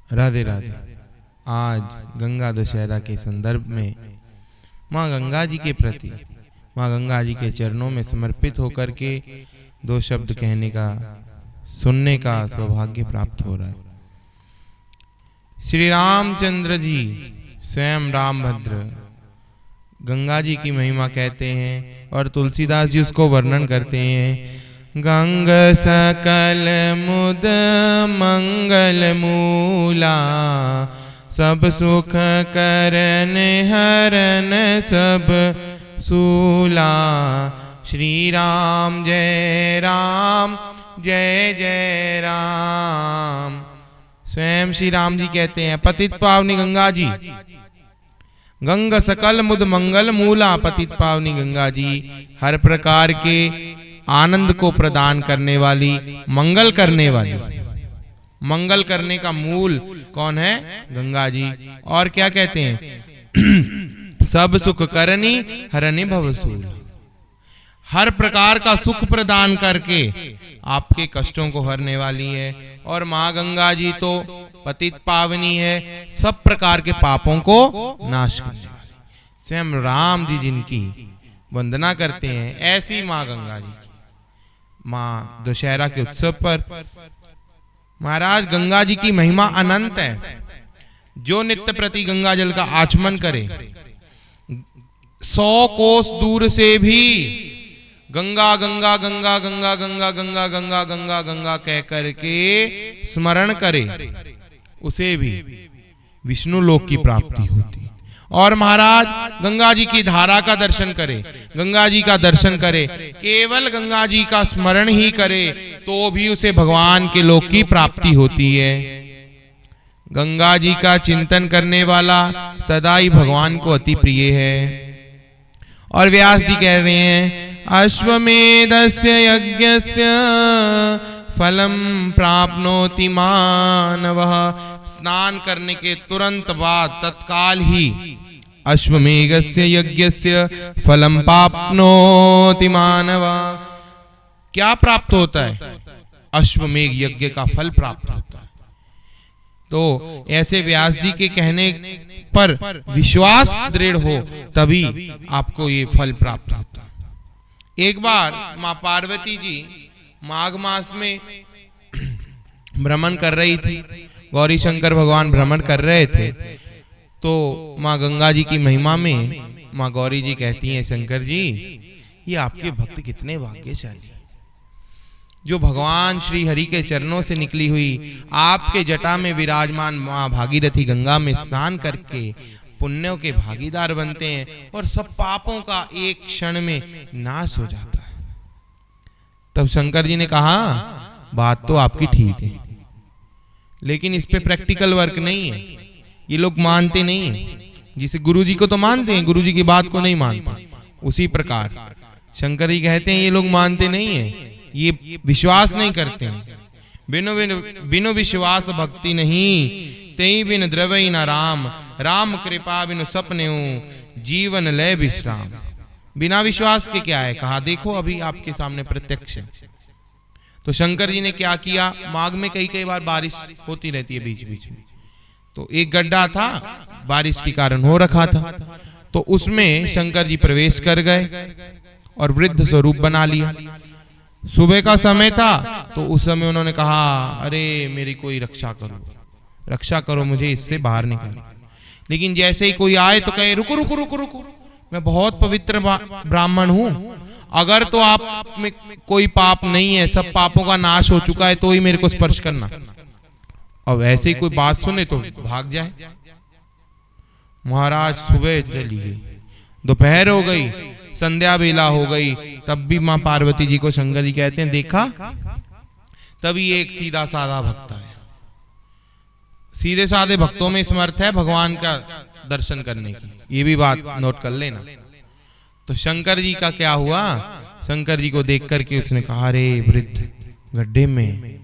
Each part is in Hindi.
राधे राधे। आज गंगा दशहरा के संदर्भ में माँ गंगा जी के प्रति, माँ गंगा जी के चरणों में समर्पित होकर के दो शब्द कहने का, सुनने का सौभाग्य प्राप्त हो रहा है। श्री रामचंद्र जी स्वयं रामभद्र गंगा जी की महिमा कहते हैं और तुलसीदास जी उसको वर्णन करते हैं। गंग सकल मुद मंगल मूला, सब सुख करन हरन सब सूला। श्री राम जय जय राम। स्वयं श्री राम जी कहते हैं, पतित पावनी गंगा जी, गंग सकल मुद मंगल मूला। पतित पावनी गंगा जी हर प्रकार के आनंद को प्रदान करने वाली, मंगल करने वाली। मंगल करने का मूल कौन है? गंगा जी। और क्या कहते हैं? सब सुख करनी हरनि भवसूल। हर प्रकार का सुख प्रदान करके आपके कष्टों को हरने वाली है। और माँ गंगा जी तो पतित पावनी है, सब प्रकार के पापों को नाश करने वाली। स्वयं राम जी जिनकी वंदना करते हैं, ऐसी माँ गंगा जी की माँ दशहरा के उत्सव पर महाराज गंगा जी की महिमा अनंत है। जो नित्य प्रति गंगा जल का आचमन करे, 100 कोस दूर से भी गंगा गंगा गंगा गंगा गंगा गंगा गंगा गंगा गंगा कह करके स्मरण करे, उसे भी विष्णु लोक की प्राप्ति होती। और महाराज गंगा जी की धारा का दर्शन करे, गंगा जी का दर्शन करे, केवल गंगा जी का स्मरण ही करे तो भी उसे भगवान के लोक की प्राप्ति होती है। गंगा जी का चिंतन करने वाला सदा ही भगवान को अति प्रिय है। और व्यास जी कह रहे हैं, अश्वमेधस्य यज्ञस्य फलम प्राप्नोति मानवः। स्नान करने के तुरंत बाद तत्काल ही अश्वमेधस्य यज्ञस्य फलम प्राप्नोति मानवः। क्या प्राप्त होता है? अश्वमेध यज्ञ का फल प्राप्त होता है। तो ऐसे व्यास जी के कहने पर विश्वास दृढ़ हो तभी आपको ये फल प्राप्त होता है। एक बार माँ पार्वती जी माघ मास में भ्रमण कर रही थी, गौरी शंकर भगवान भ्रमण कर रहे थे। तो माँ गंगा जी की महिमा में माँ गौरी जी कहती हैं, शंकर जी ये आपके भक्त कितने भाग्यशाली, जो भगवान श्री हरि के चरणों से निकली हुई आपके जटा में विराजमान माँ भागीरथी गंगा में स्नान करके पुण्यों के भागीदार बनते हैं और सब पापों का एक क्षण में नाश हो जाता है। तब शंकर जी ने कहा, बात तो आपकी ठीक है, लेकिन इस पे प्रैक्टिकल वर्क नहीं है। ये लोग मानते नहीं है। जिसे गुरु जी को तो मानते हैं, गुरु जी की बात को नहीं मानते। उसी प्रकार शंकर जी कहते हैं, ये लोग मानते नहीं है, ये विश्वास नहीं करते हैं। बिनु विश्वास भक्ति नहीं, तेई बिन द्रवई न राम। राम कृपा बिनु सपने जीवन लय विश्राम। बिना विश्वास के क्या है? कहा देखो अभी आपके सामने प्रत्यक्ष है। तो शंकर जी ने क्या किया, माघ में कई बार बारिश होती रहती है बीच बीच में, तो एक गड्ढा था बारिश के कारण हो रखा था, तो उसमें शंकर जी प्रवेश कर गए और वृद्ध स्वरूप बना लिया। सुबह का समय था तो उस समय उन्होंने कहा, अरे मेरी कोई रक्षा करो, रक्षा करो, मुझे इससे बाहर निकालो। लेकिन जैसे ही कोई आए तो कहे, रुको रुको रुको रुको, मैं बहुत पवित्र ब्राह्मण हूं, अगर तो आप में कोई पाप नहीं है, सब पापों का नाश हो चुका है, तो ही मेरे को स्पर्श करना। अब ऐसे ही कोई बात सुने तो भाग जाए। महाराज सुबह चली गई, दोपहर हो गई, संध्या बेला हो गई, तब भी मां पार्वती जी को शंकर जी कहते हैं, देखा तभी एक सीधा साधा भक्त है। सीधे साधे भक्तों में समर्थ है भगवान का दर्शन करने की, ये भी बात नोट कर लेना। तो शंकर जी का क्या हुआ, शंकर जी को देख करके उसने कहा, अरे वृद्ध गड्ढे में,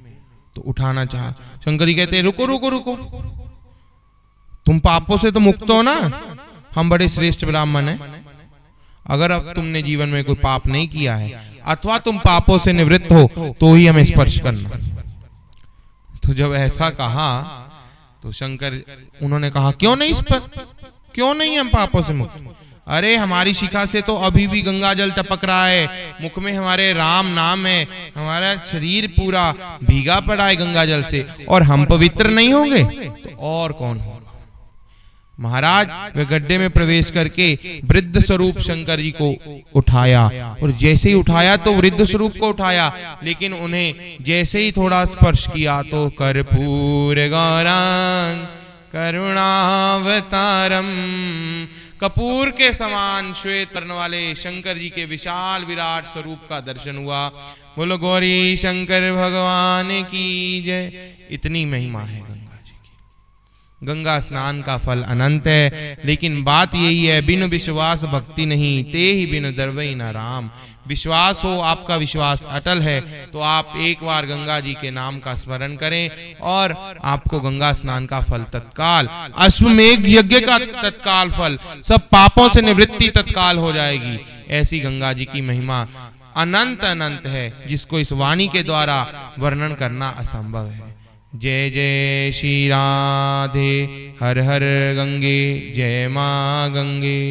तो उठाना चाहा। शंकर जी कहते हैं, रुको रुको रुको, तुम पापों से तो मुक्त हो ना, हम बड़े श्रेष्ठ ब्राह्मण हैं। अगर अब तुमने जीवन में कोई पाप नहीं किया है अथवा तुम पापों से निवृत्त हो तो ही हमें स्पर्श करना। तो जब ऐसा कहा तो शंकर उन्होंने कहा क्यों नहीं, इस पर क्यों नहीं हम पापों से मुक्त? अरे हमारी शिखा से तो अभी भी गंगा जल टपक रहा है, मुख में हमारे राम नाम है, हमारा शरीर पूरा भीगा पड़ा है गंगा जल से, और हम पवित्र नहीं होंगे तो और कौन होगा? महाराज वे गड्ढे में प्रवेश करके वृद्ध स्वरूप शंकर जी को उठाया, और जैसे ही उठाया तो वृद्ध स्वरूप को उठाया, लेकिन उन्हें जैसे ही थोड़ा स्पर्श किया तो कर्पूर गौरांग करुणावतारम, कपूर के समान श्वेत वर्ण वाले शंकर जी के विशाल विराट स्वरूप का दर्शन हुआ। बोलो गौरी शंकर भगवान की जय। इतनी महिमा है गंगा जी की। गंगा स्नान का फल अनंत है, लेकिन बात यही है बिन विश्वास भक्ति नहीं, ते ही बिन दरवई न राम। विश्वास हो, आपका विश्वास अटल है तो आप एक बार गंगा जी के नाम का स्मरण करें और आपको गंगा स्नान का फल तत्काल, अश्वमेघ यज्ञ का तत्काल फल, सब पापों से निवृत्ति तत्काल हो जाएगी। ऐसी गंगा जी की महिमा अनंत अनंत है, जिसको इस वाणी के द्वारा वर्णन करना असंभव है। जय जय श्री राधे, हर हर गंगे, जय मां गंगे।